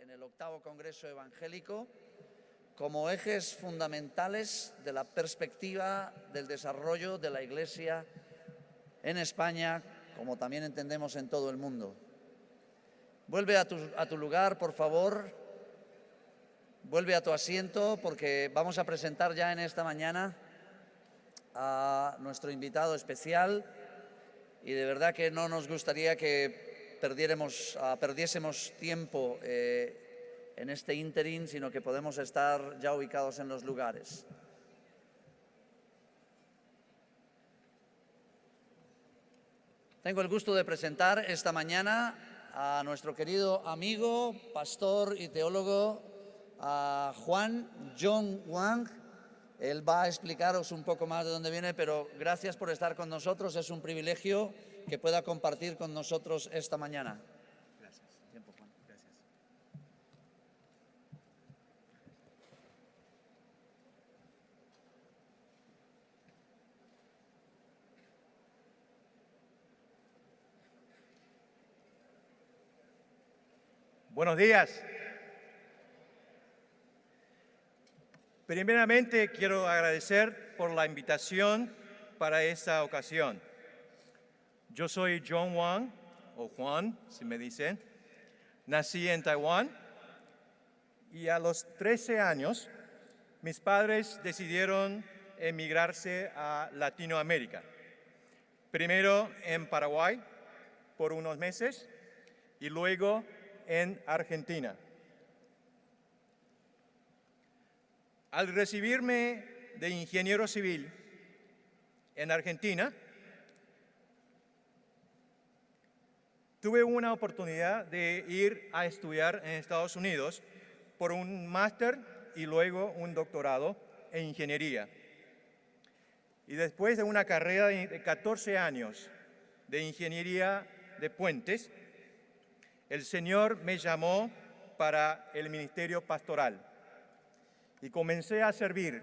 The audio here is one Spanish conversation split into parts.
en el 8º Congreso Evangélico como ejes fundamentales de la perspectiva del desarrollo de la Iglesia en España, como también entendemos en todo el mundo. Vuelve a tu lugar, por favor. Vuelve a tu asiento, porque vamos a presentar ya en esta mañana a nuestro invitado especial, y de verdad que no nos gustaría que perdiésemos tiempo en este ínterin, sino que podemos estar ya ubicados en los lugares. Tengo el gusto de presentar esta mañana a nuestro querido amigo, pastor y teólogo, a John Wang. Él va a explicaros un poco más de dónde viene, pero gracias por estar con nosotros. Es un privilegio que pueda compartir con nosotros esta mañana. Gracias. Tiempo, Juan. Gracias. Buenos días. Primeramente, quiero agradecer por la invitación para esta ocasión. Yo soy John Wang, o Juan, si me dicen. Nací en Taiwán y a los 13 años mis padres decidieron emigrarse a Latinoamérica. Primero en Paraguay por unos meses y luego en Argentina. Al recibirme de ingeniero civil en Argentina, tuve una oportunidad de ir a estudiar en Estados Unidos por un máster y luego un doctorado en ingeniería. Y después de una carrera de 14 años de ingeniería de puentes, el Señor me llamó para el ministerio pastoral y comencé a servir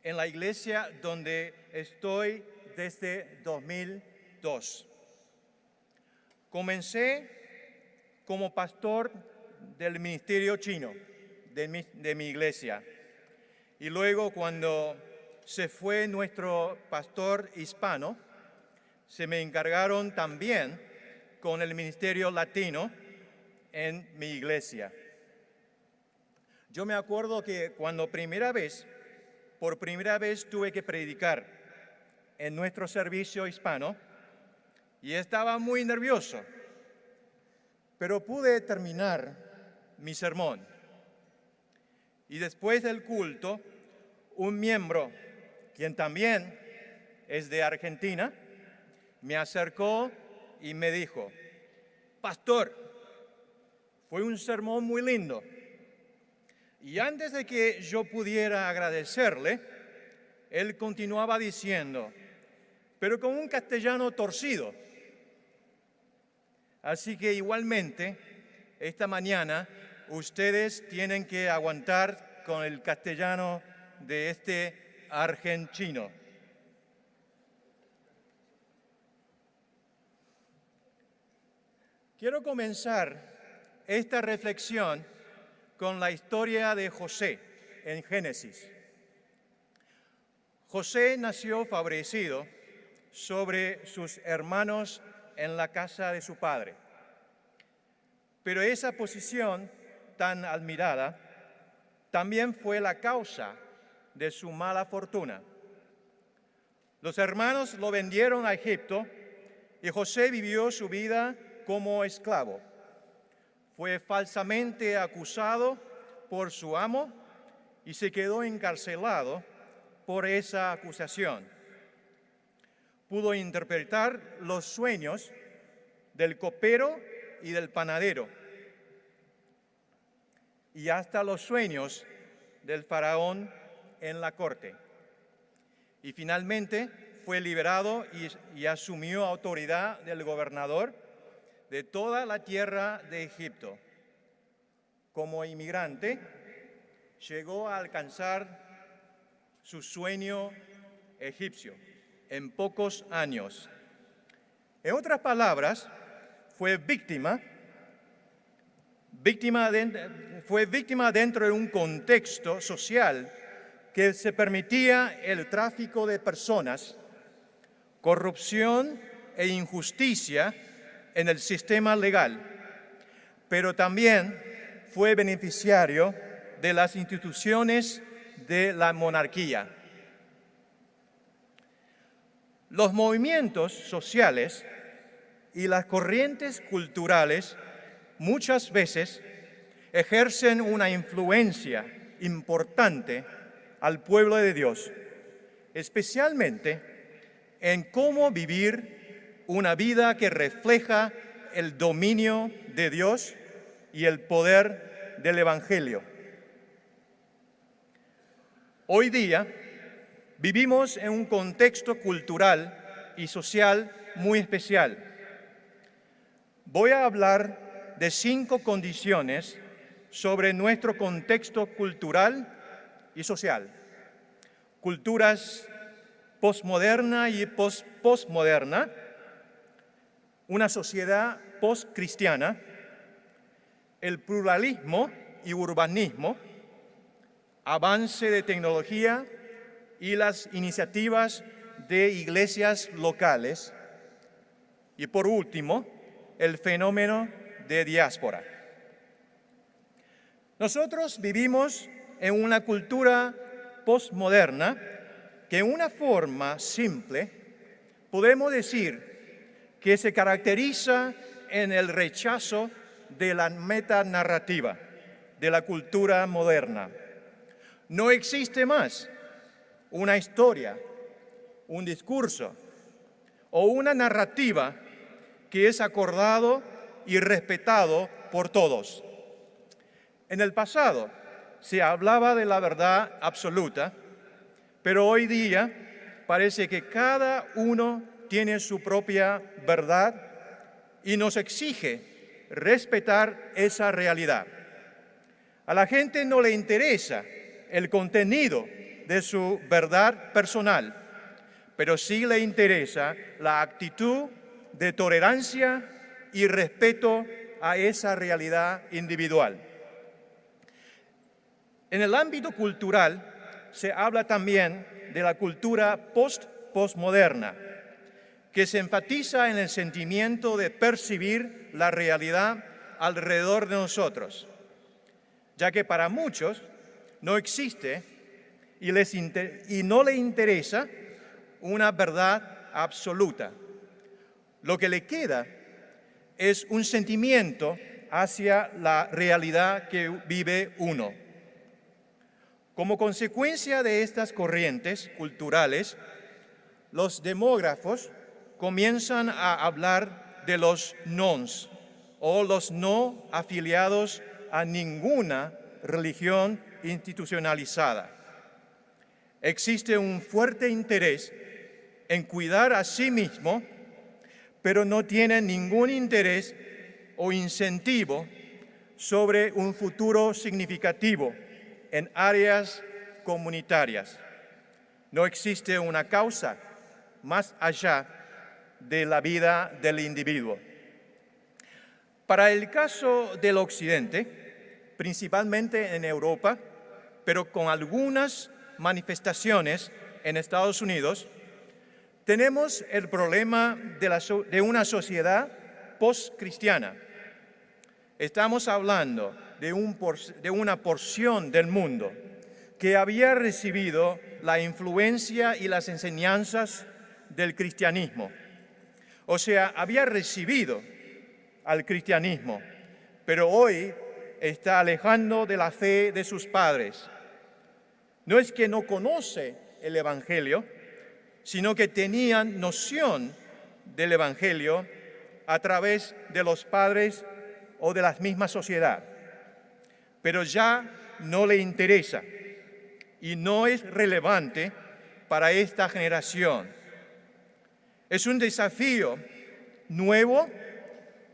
en la iglesia donde estoy desde 2002. Comencé como pastor del ministerio chino de mi iglesia y luego, cuando se fue nuestro pastor hispano, se me encargaron también con el ministerio latino en mi iglesia. Yo me acuerdo que cuando por primera vez tuve que predicar en nuestro servicio hispano y estaba muy nervioso, pero pude terminar mi sermón. Y después del culto, un miembro, quien también es de Argentina, me acercó y me dijo: «Pastor, fue un sermón muy lindo». Y antes de que yo pudiera agradecerle, él continuaba diciendo, pero con un castellano torcido: «Así que igualmente, esta mañana ustedes tienen que aguantar con el castellano de este argentino». Quiero comenzar esta reflexión con la historia de José en Génesis. José nació favorecido sobre sus hermanos en la casa de su padre. Pero esa posición tan admirada también fue la causa de su mala fortuna. Los hermanos lo vendieron a Egipto y José vivió su vida como esclavo. Fue falsamente acusado por su amo y se quedó encarcelado por esa acusación. Pudo interpretar los sueños del copero y del panadero y hasta los sueños del faraón en la corte. Y finalmente fue liberado y asumió autoridad del gobernador de toda la tierra de Egipto. Como inmigrante, llegó a alcanzar su sueño egipcio en pocos años. En otras palabras, fue víctima fue víctima dentro de un contexto social que se permitía el tráfico de personas, corrupción e injusticia en el sistema legal, pero también fue beneficiario de las instituciones de la monarquía. Los movimientos sociales y las corrientes culturales muchas veces ejercen una influencia importante al pueblo de Dios, especialmente en cómo vivir una vida que refleja el dominio de Dios y el poder del Evangelio. Hoy día vivimos en un contexto cultural y social muy especial. Voy a hablar de 5 condiciones sobre nuestro contexto cultural y social. Culturas posmoderna y postmoderna, una sociedad postcristiana, el pluralismo y urbanismo, avance de tecnología y las iniciativas de iglesias locales, y por último, el fenómeno de diáspora. Nosotros vivimos en una cultura postmoderna que en una forma simple podemos decir que se caracteriza en el rechazo de la metanarrativa de la cultura moderna. No existe más una historia, un discurso o una narrativa que es acordado y respetado por todos. En el pasado se hablaba de la verdad absoluta, pero hoy día parece que cada uno tiene su propia verdad y nos exige respetar esa realidad. A la gente no le interesa el contenido de su verdad personal, pero sí le interesa la actitud de tolerancia y respeto a esa realidad individual. En el ámbito cultural se habla también de la cultura postmoderna, que se enfatiza en el sentimiento de percibir la realidad alrededor de nosotros, ya que para muchos no existe y no le interesa una verdad absoluta. Lo que le queda es un sentimiento hacia la realidad que vive uno. Como consecuencia de estas corrientes culturales, los demógrafos comienzan a hablar de los nons o los no afiliados a ninguna religión institucionalizada. Existe un fuerte interés en cuidar a sí mismo, pero no tienen ningún interés o incentivo sobre un futuro significativo en áreas comunitarias. No existe una causa más allá de la vida del individuo. Para el caso del Occidente, principalmente en Europa, pero con algunas manifestaciones en Estados Unidos, tenemos el problema de una sociedad postcristiana. Estamos hablando de una porción del mundo que había recibido la influencia y las enseñanzas del cristianismo. O sea, había recibido al cristianismo, pero hoy está alejando de la fe de sus padres. No es que no conoce el Evangelio, sino que tenían noción del Evangelio a través de los padres o de la misma sociedad, pero ya no le interesa y no es relevante para esta generación. Es un desafío nuevo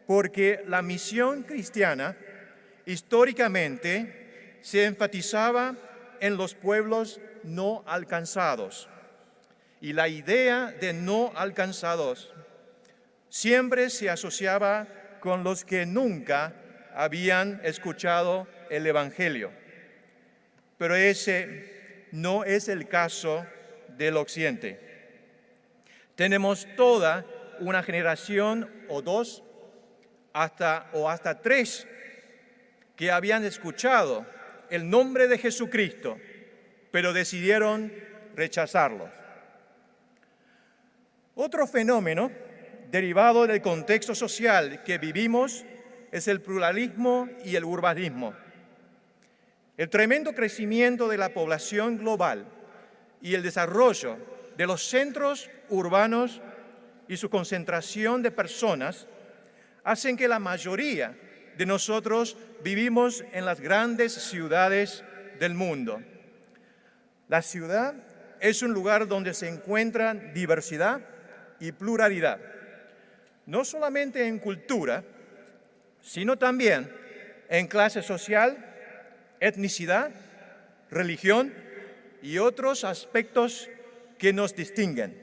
porque la misión cristiana históricamente se enfatizaba en los pueblos no alcanzados. Y la idea de no alcanzados siempre se asociaba con los que nunca habían escuchado el Evangelio. Pero ese no es el caso del Occidente. Tenemos toda una generación o dos, hasta tres, que habían escuchado el nombre de Jesucristo, pero decidieron rechazarlo. Otro fenómeno derivado del contexto social que vivimos es el pluralismo y el urbanismo. El tremendo crecimiento de la población global y el desarrollo de los centros urbanos y su concentración de personas hacen que la mayoría de nosotros vivimos en las grandes ciudades del mundo. La ciudad es un lugar donde se encuentra diversidad y pluralidad, no solamente en cultura, sino también en clase social, etnicidad, religión y otros aspectos que nos distinguen.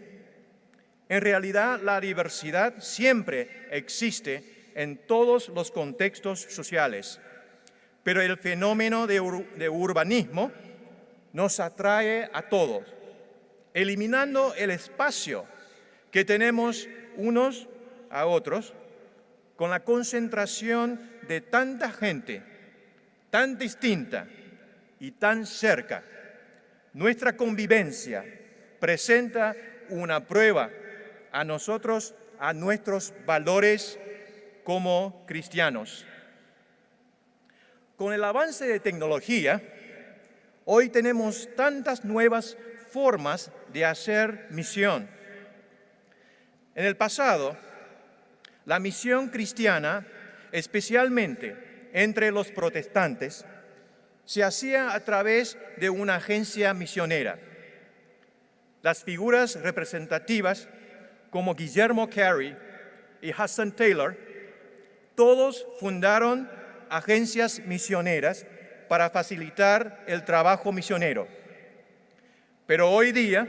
En realidad, la diversidad siempre existe en todos los contextos sociales, pero el fenómeno de urbanismo nos atrae a todos, eliminando el espacio que tenemos unos a otros con la concentración de tanta gente, tan distinta y tan cerca. Nuestra convivencia presenta una prueba a nosotros, a nuestros valores como cristianos. Con el avance de tecnología, hoy tenemos tantas nuevas formas de hacer misión. En el pasado, la misión cristiana, especialmente entre los protestantes, se hacía a través de una agencia misionera. Las figuras representativas como Guillermo Carey y Hudson Taylor, todos fundaron agencias misioneras para facilitar el trabajo misionero. Pero hoy día,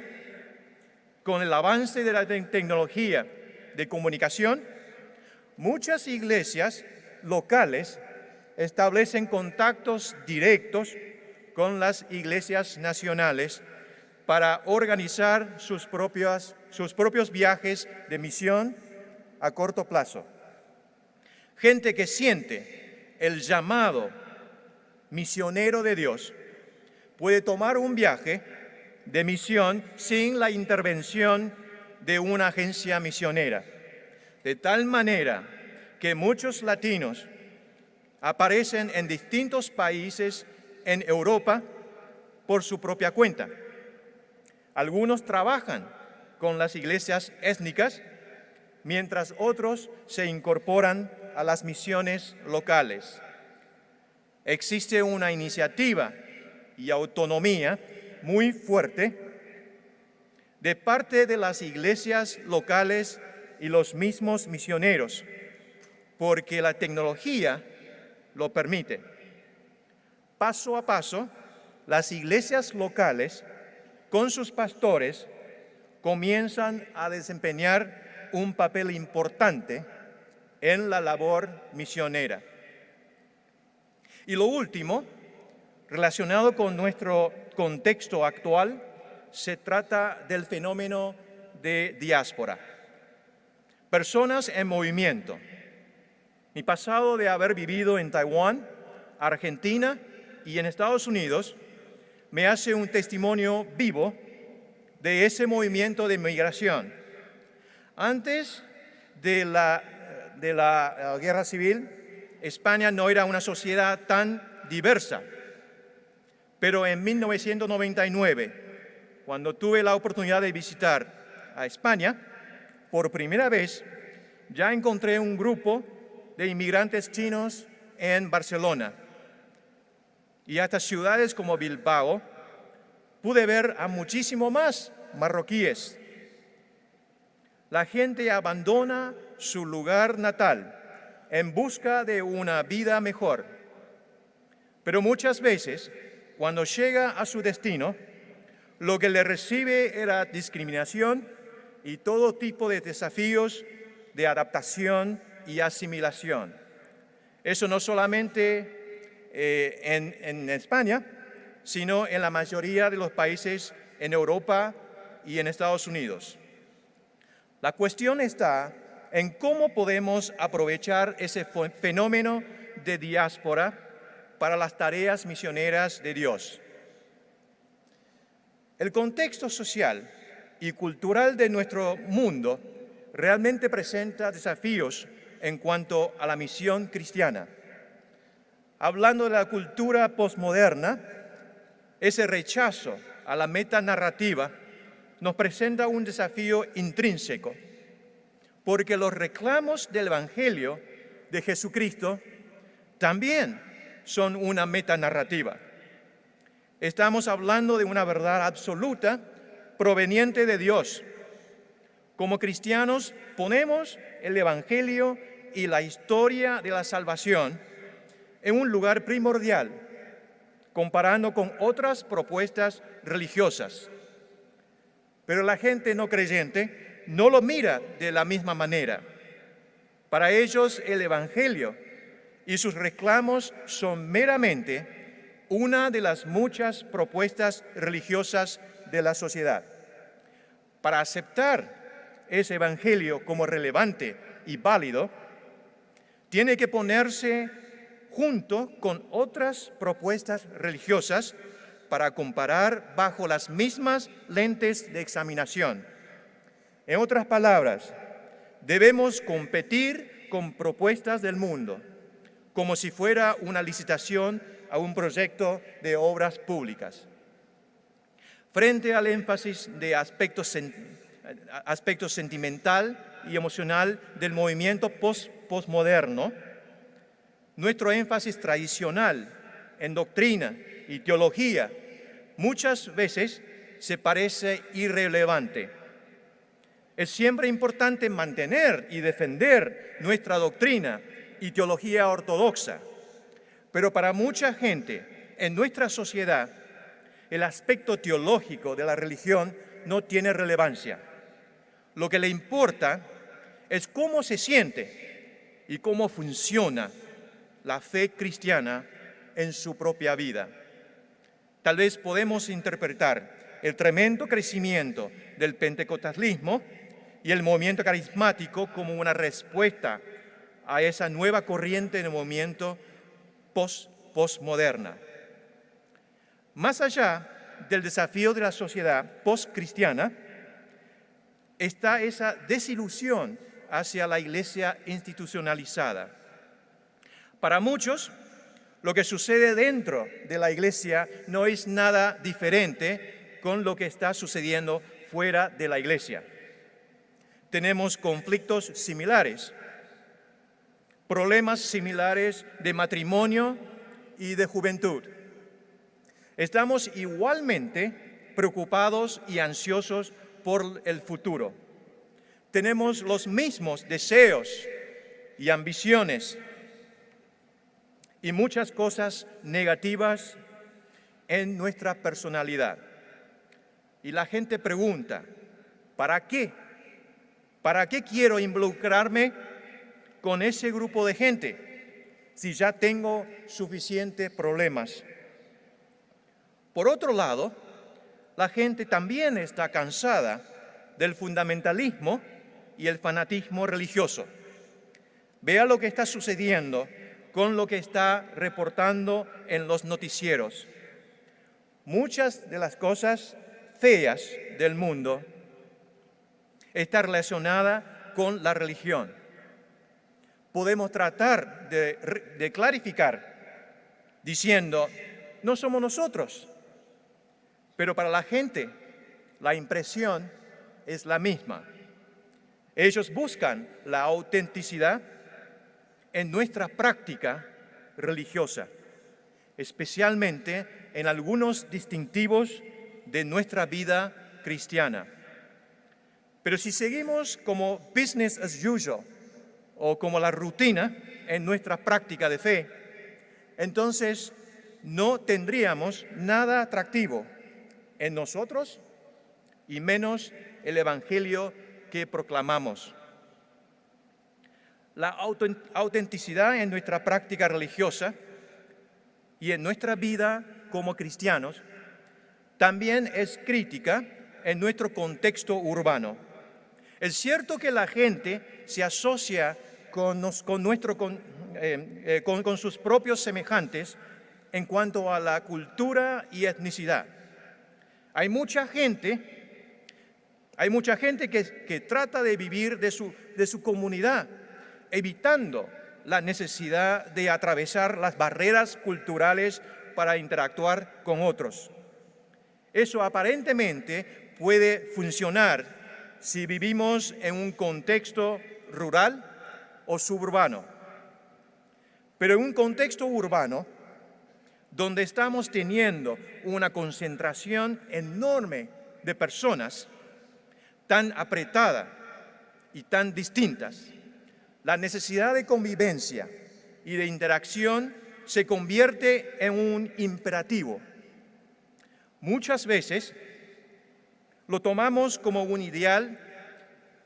con el avance de la tecnología de comunicación, muchas iglesias locales establecen contactos directos con las iglesias nacionales para organizar sus propios viajes de misión a corto plazo. Gente que siente el llamado misionero de Dios puede tomar un viaje de misión sin la intervención de una agencia misionera, de tal manera que muchos latinos aparecen en distintos países en Europa por su propia cuenta. Algunos trabajan con las iglesias étnicas, mientras otros se incorporan a las misiones locales. Existe una iniciativa y autonomía muy fuerte de parte de las iglesias locales y los mismos misioneros, porque la tecnología lo permite. Paso a paso, las iglesias locales, con sus pastores, comienzan a desempeñar un papel importante en la labor misionera. Y lo último, relacionado con nuestro contexto actual, se trata del fenómeno de diáspora. Personas en movimiento. Mi pasado de haber vivido en Taiwán, Argentina y en Estados Unidos me hace un testimonio vivo de ese movimiento de migración. Antes de la guerra civil, España no era una sociedad tan diversa. Pero en 1999, cuando tuve la oportunidad de visitar a España, por primera vez ya encontré un grupo de inmigrantes chinos en Barcelona. Y hasta ciudades como Bilbao pude ver a muchísimo más marroquíes. La gente abandona su lugar natal en busca de una vida mejor. Pero muchas veces, cuando llega a su destino, lo que le recibe era discriminación y todo tipo de desafíos de adaptación y asimilación. Eso no solamente en España, sino en la mayoría de los países en Europa y en Estados Unidos. La cuestión está en cómo podemos aprovechar ese fenómeno de diáspora para las tareas misioneras de Dios. El contexto social y cultural de nuestro mundo realmente presenta desafíos en cuanto a la misión cristiana. Hablando de la cultura posmoderna, ese rechazo a la metanarrativa nos presenta un desafío intrínseco, porque los reclamos del Evangelio de Jesucristo también son una metanarrativa. Estamos hablando de una verdad absoluta proveniente de Dios. Como cristianos ponemos el Evangelio y la historia de la salvación en un lugar primordial, comparando con otras propuestas religiosas. Pero la gente no creyente no lo mira de la misma manera. Para ellos el Evangelio y sus reclamos son meramente una de las muchas propuestas religiosas de la sociedad. Para aceptar ese Evangelio como relevante y válido, tiene que ponerse junto con otras propuestas religiosas para comparar bajo las mismas lentes de examinación. En otras palabras, debemos competir con propuestas del mundo, como si fuera una licitación a un proyecto de obras públicas. Frente al énfasis de aspecto sentimental y emocional del movimiento postmoderno, nuestro énfasis tradicional en doctrina y teología muchas veces se parece irrelevante. Es siempre importante mantener y defender nuestra doctrina y teología ortodoxa, pero para mucha gente en nuestra sociedad el aspecto teológico de la religión no tiene relevancia. Lo que le importa es cómo se siente y cómo funciona la fe cristiana en su propia vida. Tal vez podemos interpretar el tremendo crecimiento del pentecostalismo y el movimiento carismático como una respuesta a esa nueva corriente de movimiento postmoderna. Más allá del desafío de la sociedad postcristiana, está esa desilusión hacia la iglesia institucionalizada. Para muchos, lo que sucede dentro de la iglesia no es nada diferente con lo que está sucediendo fuera de la iglesia. Tenemos conflictos similares, problemas similares de matrimonio y de juventud. Estamos igualmente preocupados y ansiosos por el futuro. Tenemos los mismos deseos y ambiciones y muchas cosas negativas en nuestra personalidad. Y la gente pregunta, ¿para qué? ¿Para qué quiero involucrarme con ese grupo de gente si ya tengo suficientes problemas? Por otro lado, la gente también está cansada del fundamentalismo y el fanatismo religioso. Vea lo que está sucediendo con lo que está reportando en los noticieros. Muchas de las cosas feas del mundo están relacionadas con la religión. Podemos tratar de clarificar diciendo, no somos nosotros, pero para la gente la impresión es la misma. Ellos buscan la autenticidad en nuestra práctica religiosa, especialmente en algunos distintivos de nuestra vida cristiana. Pero si seguimos como business as usual o como la rutina en nuestra práctica de fe, entonces no tendríamos nada atractivo en nosotros y menos el Evangelio que proclamamos. la autenticidad en nuestra práctica religiosa y en nuestra vida como cristianos también es crítica en nuestro contexto urbano. Es cierto que la gente se asocia con sus propios semejantes en cuanto a la cultura y etnicidad. Hay mucha gente que trata de vivir de su comunidad, evitando la necesidad de atravesar las barreras culturales para interactuar con otros. Eso aparentemente puede funcionar si vivimos en un contexto rural o suburbano. Pero en un contexto urbano, donde estamos teniendo una concentración enorme de personas tan apretada y tan distintas, la necesidad de convivencia y de interacción se convierte en un imperativo. Muchas veces lo tomamos como un ideal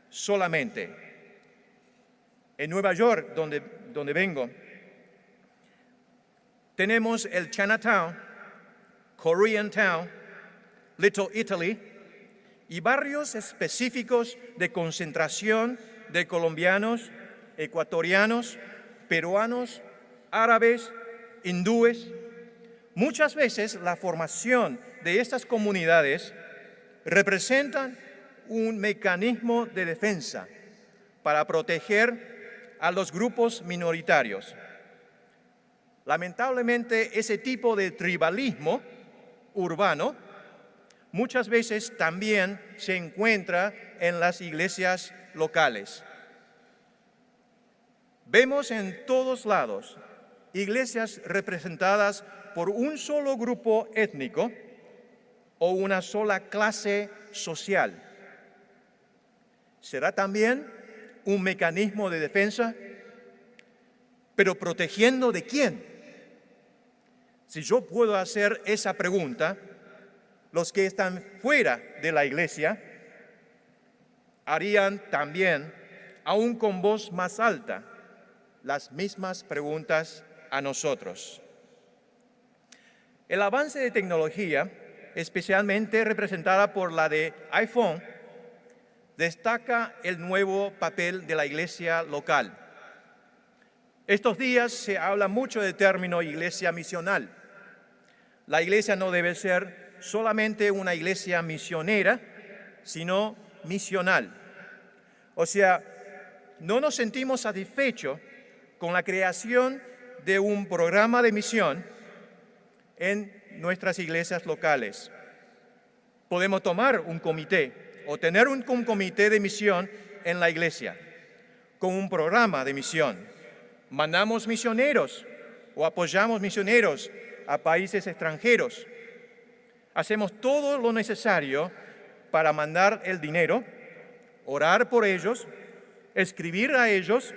solamente. En Nueva York, donde vengo, tenemos el Chinatown, Koreatown, Little Italy y barrios específicos de concentración de colombianos, ecuatorianos, peruanos, árabes, hindúes. Muchas veces la formación de estas comunidades representan un mecanismo de defensa para proteger a los grupos minoritarios. Lamentablemente, ese tipo de tribalismo urbano muchas veces también se encuentra en las iglesias locales. Vemos en todos lados iglesias representadas por un solo grupo étnico o una sola clase social. ¿Será también un mecanismo de defensa? ¿Pero protegiendo de quién? Si yo puedo hacer esa pregunta, los que están fuera de la iglesia harían también, aún con voz más alta, las mismas preguntas a nosotros. El avance de tecnología, especialmente representada por la de iPhone, destaca el nuevo papel de la iglesia local. Estos días se habla mucho del término iglesia misional. La iglesia no debe ser solamente una iglesia misionera, sino misional. O sea, no nos sentimos satisfechos con la creación de un programa de misión en nuestras iglesias locales. Podemos tomar un comité o tener un comité de misión en la iglesia con un programa de misión. Mandamos misioneros o apoyamos misioneros a países extranjeros. Hacemos todo lo necesario para mandar el dinero, orar por ellos, escribir a ellos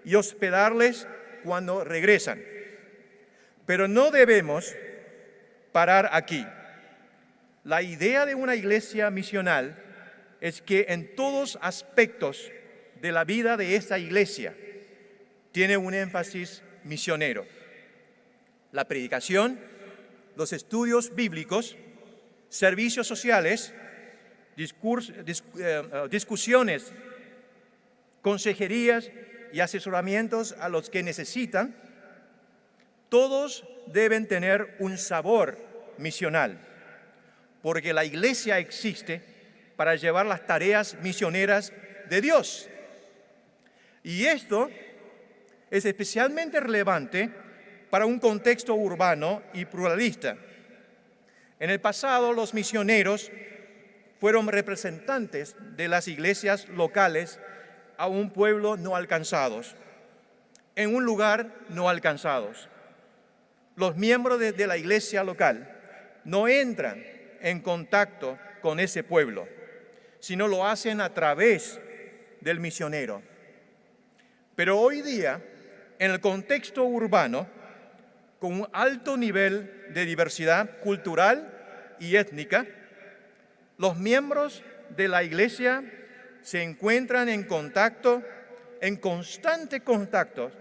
y hospedarles cuando regresan. Pero no debemos parar aquí. La idea de una iglesia misional es que en todos aspectos de la vida de esta iglesia tiene un énfasis misionero. La predicación, los estudios bíblicos, servicios sociales, discusiones, consejerías y asesoramientos a los que necesitan, todos deben tener un sabor misional, porque la iglesia existe para llevar las tareas misioneras de Dios. Y esto es especialmente relevante para un contexto urbano y pluralista. En el pasado, los misioneros fueron representantes de las iglesias locales a un pueblo no alcanzados, en un lugar no alcanzados. Los miembros de la iglesia local no entran en contacto con ese pueblo, sino lo hacen a través del misionero. Pero hoy día, en el contexto urbano, con un alto nivel de diversidad cultural y étnica, los miembros de la iglesia se encuentran en contacto en constante contacto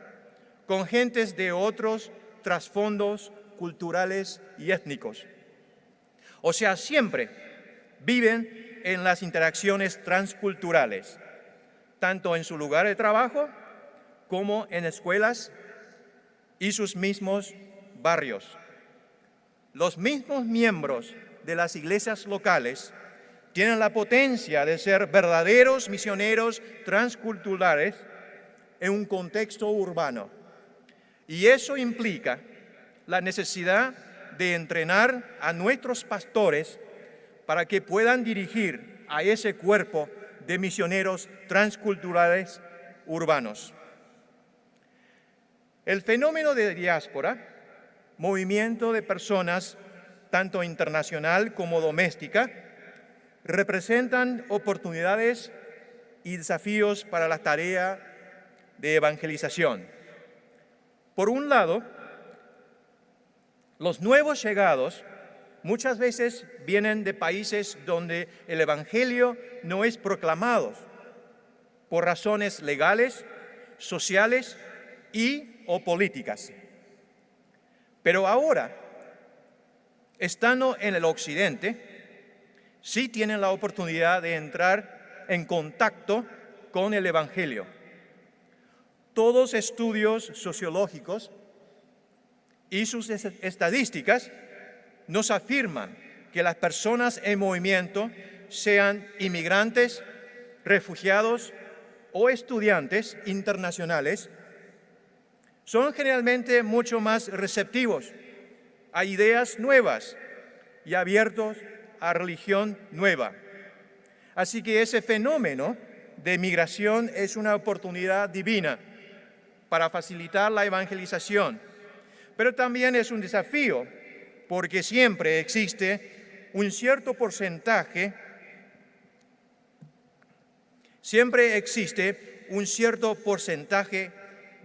con gentes de otros trasfondos culturales y étnicos. O sea, siempre viven en las interacciones transculturales, tanto en su lugar de trabajo como en escuelas y sus mismos barrios. Los mismos miembros de las iglesias locales tienen la potencia de ser verdaderos misioneros transculturales en un contexto urbano. Y eso implica la necesidad de entrenar a nuestros pastores para que puedan dirigir a ese cuerpo de misioneros transculturales urbanos. El fenómeno de diáspora, movimiento de personas tanto internacional como doméstica, representan oportunidades y desafíos para la tarea de evangelización. Por un lado, los nuevos llegados muchas veces vienen de países donde el evangelio no es proclamado por razones legales, sociales y o políticas. Pero ahora, estando en el occidente, sí tienen la oportunidad de entrar en contacto con el evangelio. Todos estudios sociológicos y sus estadísticas nos afirman que las personas en movimiento, sean inmigrantes, refugiados o estudiantes internacionales, son generalmente mucho más receptivos a ideas nuevas y abiertos a religión nueva. Así que ese fenómeno de migración es una oportunidad divina para facilitar la evangelización, pero también es un desafío porque siempre existe un cierto porcentaje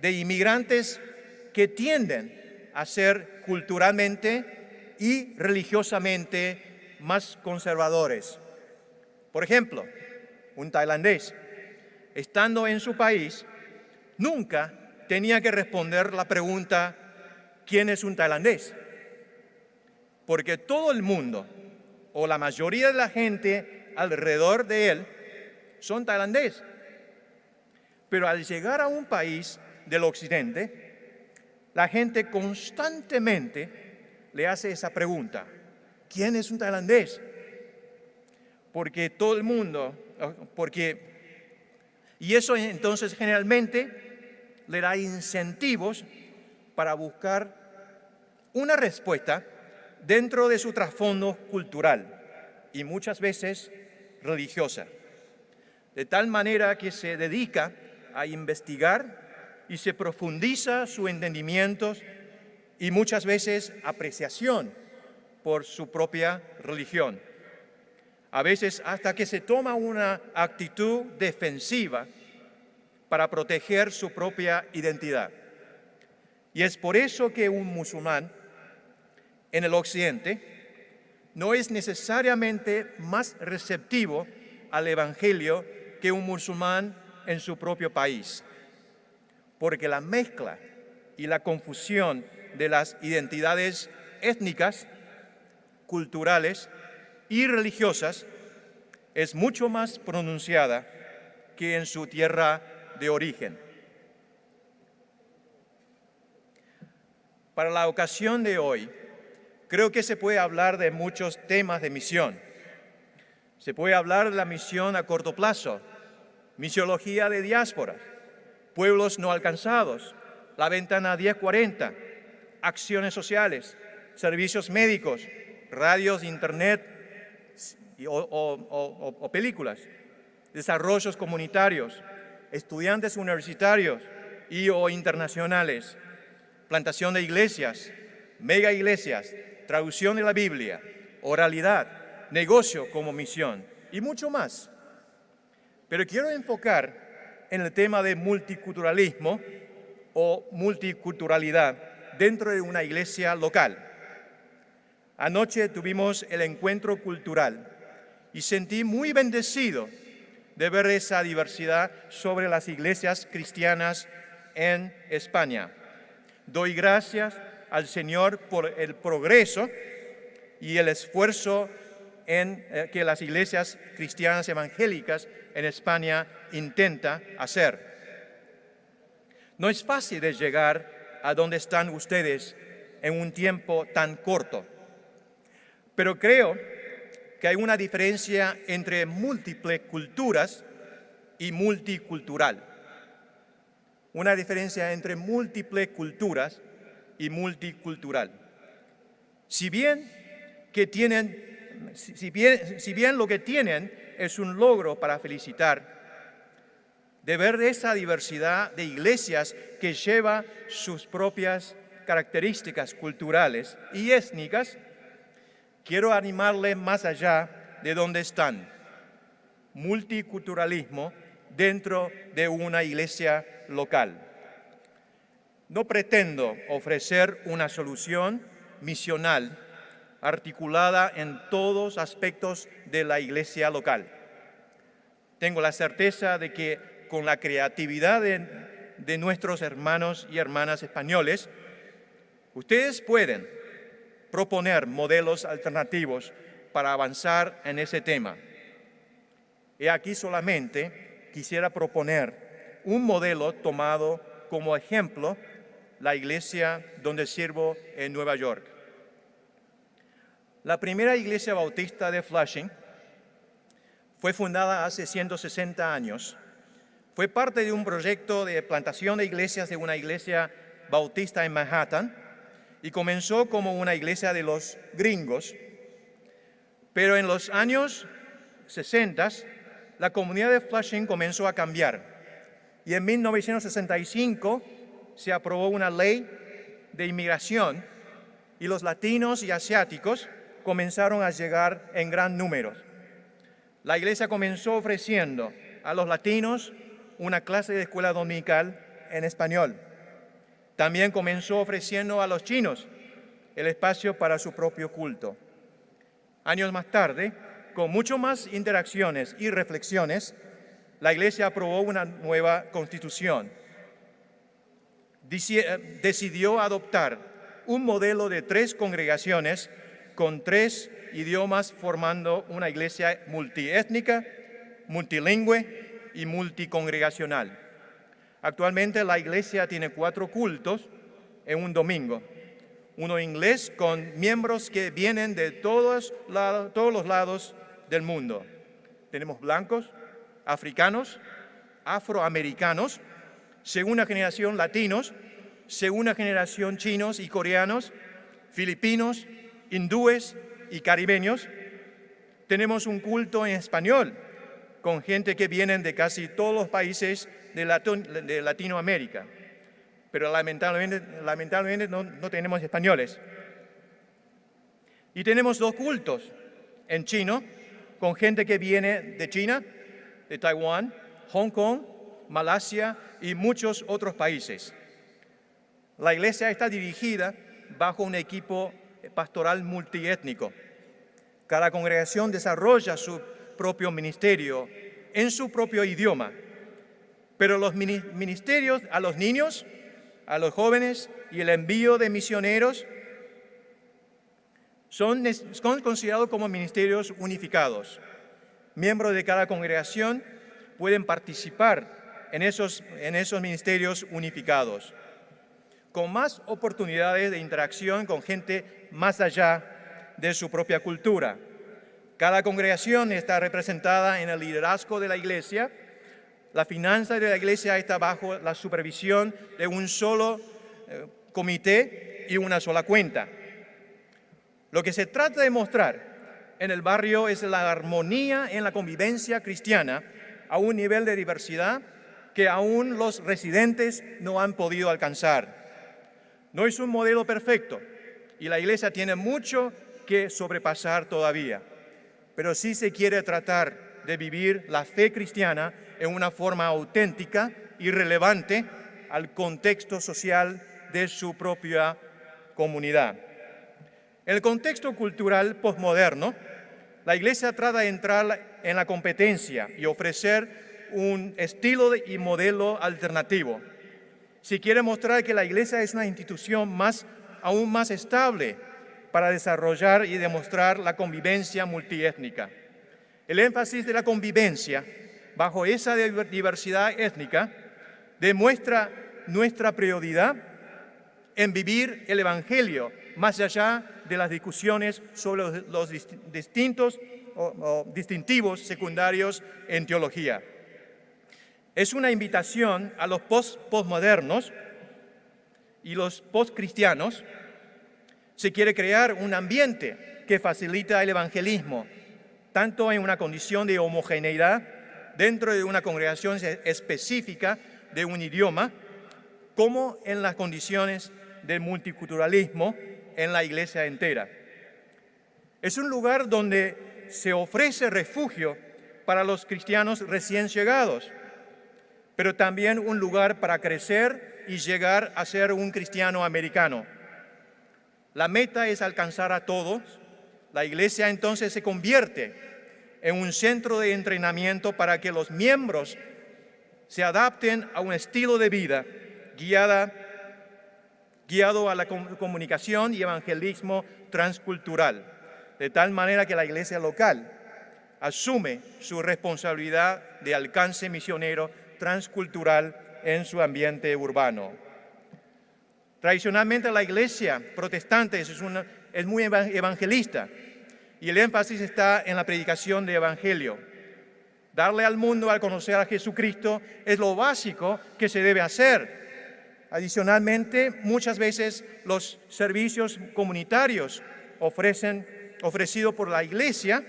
de inmigrantes que tienden a ser culturalmente y religiosamente más conservadores. Por ejemplo, un tailandés, estando en su país, nunca tenía que responder la pregunta ¿quién es un tailandés? Porque todo el mundo, o la mayoría de la gente alrededor de él, son tailandés. Pero al llegar a un país del occidente, la gente constantemente le hace esa pregunta: ¿quién es un tailandés? Y eso entonces generalmente le da incentivos para buscar una respuesta dentro de su trasfondo cultural y muchas veces religiosa, de tal manera que se dedica a investigar y se profundiza su entendimiento y muchas veces apreciación por su propia religión. A veces hasta que se toma una actitud defensiva para proteger su propia identidad. Y es por eso que un musulmán en el occidente no es necesariamente más receptivo al evangelio que un musulmán en su propio país, porque la mezcla y la confusión de las identidades étnicas, culturales y religiosas es mucho más pronunciada que en su tierra de origen. Para la ocasión de hoy, creo que se puede hablar de muchos temas de misión. Se puede hablar de la misión a corto plazo, misiología de diáspora, pueblos no alcanzados, la ventana 1040, acciones sociales, servicios médicos, radios, internet o películas, desarrollos comunitarios, estudiantes universitarios y o internacionales, plantación de iglesias, mega iglesias, traducción de la Biblia, oralidad, negocio como misión y mucho más. Pero quiero enfocar en el tema de multiculturalismo o multiculturalidad dentro de una iglesia local. Anoche tuvimos el encuentro cultural y sentí muy bendecido de ver esa diversidad sobre las iglesias cristianas en España. Doy gracias al Señor por el progreso y el esfuerzo que las iglesias cristianas evangélicas en España intentan hacer. No es fácil de llegar a donde están ustedes en un tiempo tan corto, pero creo que hay una diferencia entre múltiples culturas y multicultural. Una diferencia entre múltiples culturas y multicultural. Si bien lo que tienen es un logro para felicitar, de ver esa diversidad de iglesias que lleva sus propias características culturales y étnicas, quiero animarles más allá de donde están. Multiculturalismo dentro de una iglesia local. No pretendo ofrecer una solución misional articulada en todos aspectos de la iglesia local. Tengo la certeza de que con la creatividad de nuestros hermanos y hermanas españoles, ustedes pueden proponer modelos alternativos para avanzar en ese tema. Y aquí solamente quisiera proponer un modelo tomado como ejemplo, la iglesia donde sirvo en Nueva York. La primera iglesia bautista de Flushing fue fundada hace 160 años. Fue parte de un proyecto de plantación de iglesias de una iglesia bautista en Manhattan y comenzó como una iglesia de los gringos. Pero en los años 60, la comunidad de Flushing comenzó a cambiar y en 1965 se aprobó una ley de inmigración y los latinos y asiáticos comenzaron a llegar en gran número. La iglesia comenzó ofreciendo a los latinos una clase de escuela dominical en español. También comenzó ofreciendo a los chinos el espacio para su propio culto. Años más tarde, con mucho más interacciones y reflexiones, la iglesia aprobó una nueva constitución. Decidió adoptar un modelo de 3 congregaciones con 3 idiomas formando una iglesia multiétnica, multilingüe y multicongregacional. Actualmente la iglesia tiene 4 cultos en un domingo. Uno inglés con miembros que vienen de todos los lados del mundo. Tenemos blancos, africanos, afroamericanos, segunda generación latinos, segunda generación chinos y coreanos, filipinos, hindúes y caribeños. Tenemos un culto en español con gente que vienen de casi todos los países de Latinoamérica, pero lamentablemente no tenemos españoles. Y tenemos 2 cultos en chino con gente que viene de China, de Taiwán, Hong Kong, Malasia y muchos otros países. La iglesia está dirigida bajo un equipo pastoral multiétnico. Cada congregación desarrolla su propio ministerio en su propio idioma, pero los ministerios a los niños, a los jóvenes y el envío de misioneros son considerados como ministerios unificados. Miembros de cada congregación pueden participar en esos ministerios unificados, con más oportunidades de interacción con gente más allá de su propia cultura. Cada congregación está representada en el liderazgo de la iglesia. La finanza de la iglesia está bajo la supervisión de un solo comité y una sola cuenta. Lo que se trata de mostrar en el barrio es la armonía en la convivencia cristiana a un nivel de diversidad que aún los residentes no han podido alcanzar. No es un modelo perfecto y la iglesia tiene mucho que sobrepasar todavía, pero sí se quiere tratar de vivir la fe cristiana en una forma auténtica y relevante al contexto social de su propia comunidad. En el contexto cultural posmoderno, la iglesia trata de entrar en la competencia y ofrecer un estilo y modelo alternativo. Si quiere mostrar que la Iglesia es una institución aún más estable para desarrollar y demostrar la convivencia multiétnica. El énfasis de la convivencia bajo esa diversidad étnica demuestra nuestra prioridad en vivir el Evangelio, más allá de las discusiones sobre los distintivos secundarios en teología. Es una invitación a los postmodernos y los postcristianos. Se quiere crear un ambiente que facilita el evangelismo, tanto en una condición de homogeneidad dentro de una congregación específica de un idioma, como en las condiciones del multiculturalismo en la iglesia entera. Es un lugar donde se ofrece refugio para los cristianos recién llegados, pero también un lugar para crecer y llegar a ser un cristiano americano. La meta es alcanzar a todos. La iglesia entonces se convierte en un centro de entrenamiento para que los miembros se adapten a un estilo de vida guiado a la comunicación y evangelismo transcultural, de tal manera que la iglesia local asume su responsabilidad de alcance misionero transcultural en su ambiente urbano. Tradicionalmente la iglesia protestante es muy evangelista y el énfasis está en la predicación del evangelio. Darle al mundo a conocer a Jesucristo es lo básico que se debe hacer. Adicionalmente, muchas veces los servicios comunitarios ofrecidos por la iglesia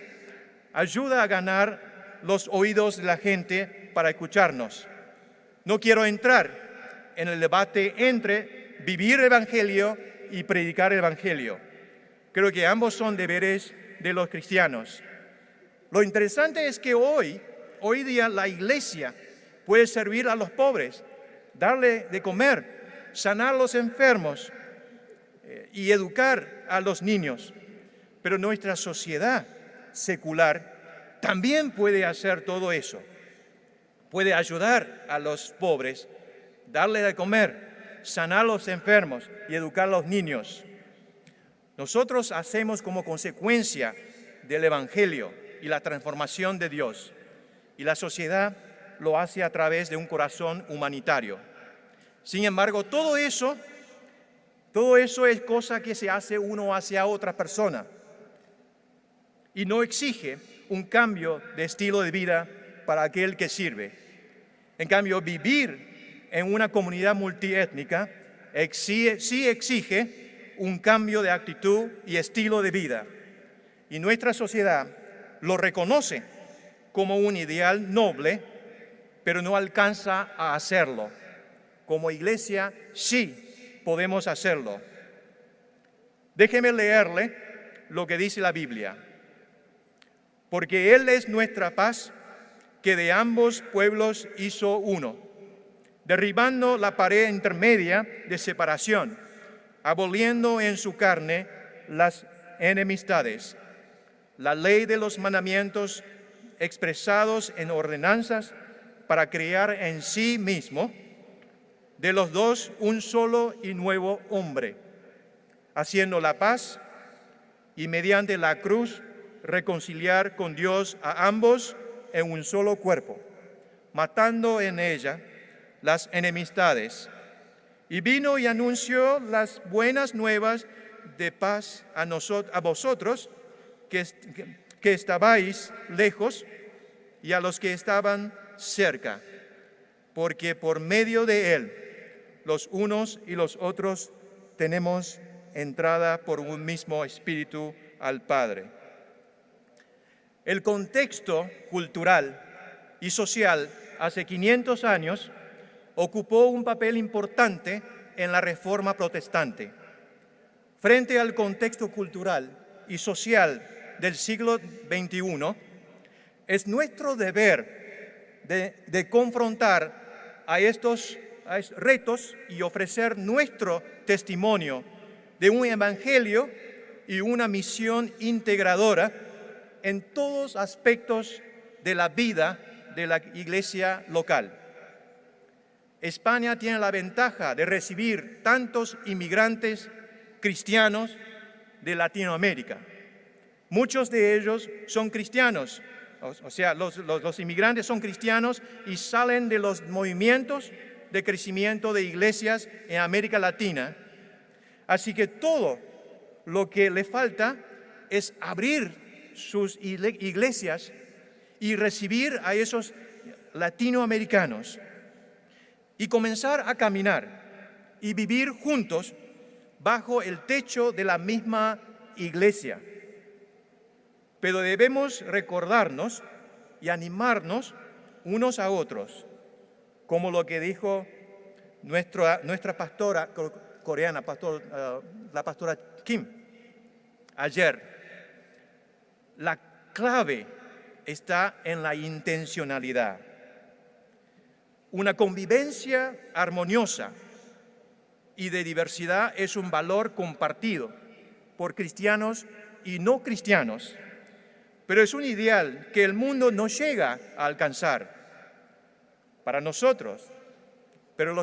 ayuda a ganar los oídos de la gente para escucharnos. No quiero entrar en el debate entre vivir el evangelio y predicar el evangelio. Creo que ambos son deberes de los cristianos. Lo interesante es que hoy día la iglesia puede servir a los pobres, darle de comer, sanar a los enfermos y educar a los niños. Pero nuestra sociedad secular también puede hacer todo eso. Puede ayudar a los pobres, darle de comer, sanar a los enfermos y educar a los niños. Nosotros hacemos como consecuencia del Evangelio y la transformación de Dios. Y la sociedad lo hace a través de un corazón humanitario. Sin embargo, todo eso es cosa que se hace uno hacia otra persona y no exige un cambio de estilo de vida para aquel que sirve. En cambio, vivir en una comunidad multiétnica sí exige un cambio de actitud y estilo de vida. Y nuestra sociedad lo reconoce como un ideal noble, pero no alcanza a hacerlo. Como iglesia sí podemos hacerlo. Déjeme leerle lo que dice la Biblia. Porque Él es nuestra paz, que de ambos pueblos hizo uno, derribando la pared intermedia de separación, aboliendo en su carne las enemistades. La ley de los mandamientos expresados en ordenanzas para crear en sí mismo de los dos un solo y nuevo hombre, haciendo la paz y mediante la cruz reconciliar con Dios a ambos en un solo cuerpo, matando en ella las enemistades. Y vino y anunció las buenas nuevas de paz a vosotros que estabais lejos y a los que estaban cerca, porque por medio de Él los unos y los otros tenemos entrada por un mismo Espíritu al Padre. El contexto cultural y social hace 500 años ocupó un papel importante en la Reforma Protestante. Frente al contexto cultural y social del siglo XXI, es nuestro deber de confrontar a estos retos y ofrecer nuestro testimonio de un evangelio y una misión integradora en todos aspectos de la vida de la iglesia local. España tiene la ventaja de recibir tantos inmigrantes cristianos de Latinoamérica. Muchos de ellos son cristianos, o sea, los inmigrantes son cristianos y salen de los movimientos de crecimiento de iglesias en América Latina. Así que todo lo que le falta es abrir sus iglesias y recibir a esos latinoamericanos y comenzar a caminar y vivir juntos bajo el techo de la misma iglesia. Pero debemos recordarnos y animarnos unos a otros, como lo que dijo nuestra pastora coreana, la pastora Kim, ayer. La clave está en la intencionalidad. Una convivencia armoniosa y de diversidad es un valor compartido por cristianos y no cristianos, pero es un ideal que el mundo no llega a alcanzar para nosotros. Pero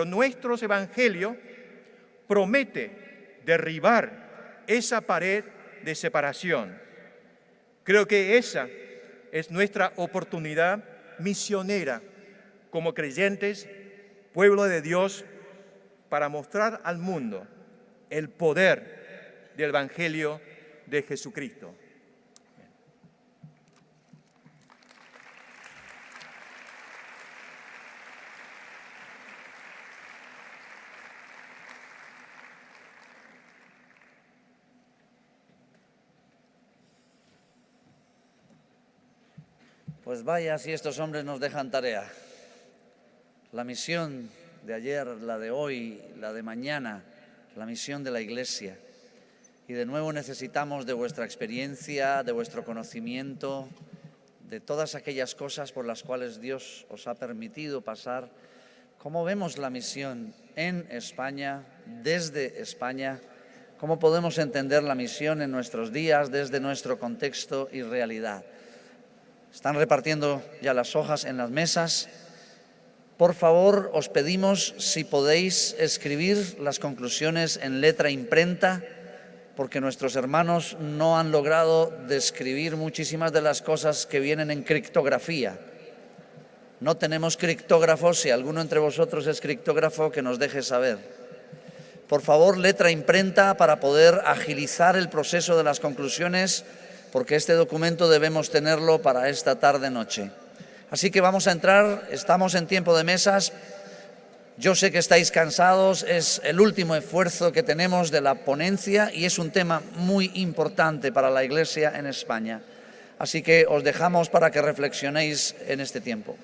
nuestro evangelio promete derribar esa pared de separación. Creo que esa es nuestra oportunidad misionera como creyentes, pueblo de Dios, para mostrar al mundo el poder del evangelio de Jesucristo. Pues vaya si estos hombres nos dejan tarea. La misión de ayer, la de hoy, la de mañana, la misión de la Iglesia. Y de nuevo necesitamos de vuestra experiencia, de vuestro conocimiento, de todas aquellas cosas por las cuales Dios os ha permitido pasar. ¿Cómo vemos la misión en España, desde España? ¿Cómo podemos entender la misión en nuestros días, desde nuestro contexto y realidad? Están repartiendo ya las hojas en las mesas. Por favor, os pedimos si podéis escribir las conclusiones en letra imprenta, porque nuestros hermanos no han logrado describir muchísimas de las cosas que vienen en criptografía. No tenemos criptógrafos. Si alguno entre vosotros es criptógrafo, que nos deje saber. Por favor, letra imprenta para poder agilizar el proceso de las conclusiones, porque este documento debemos tenerlo para esta tarde-noche. Así que vamos a entrar, estamos en tiempo de mesas. Yo sé que estáis cansados, es el último esfuerzo que tenemos de la ponencia y es un tema muy importante para la Iglesia en España. Así que os dejamos para que reflexionéis en este tiempo.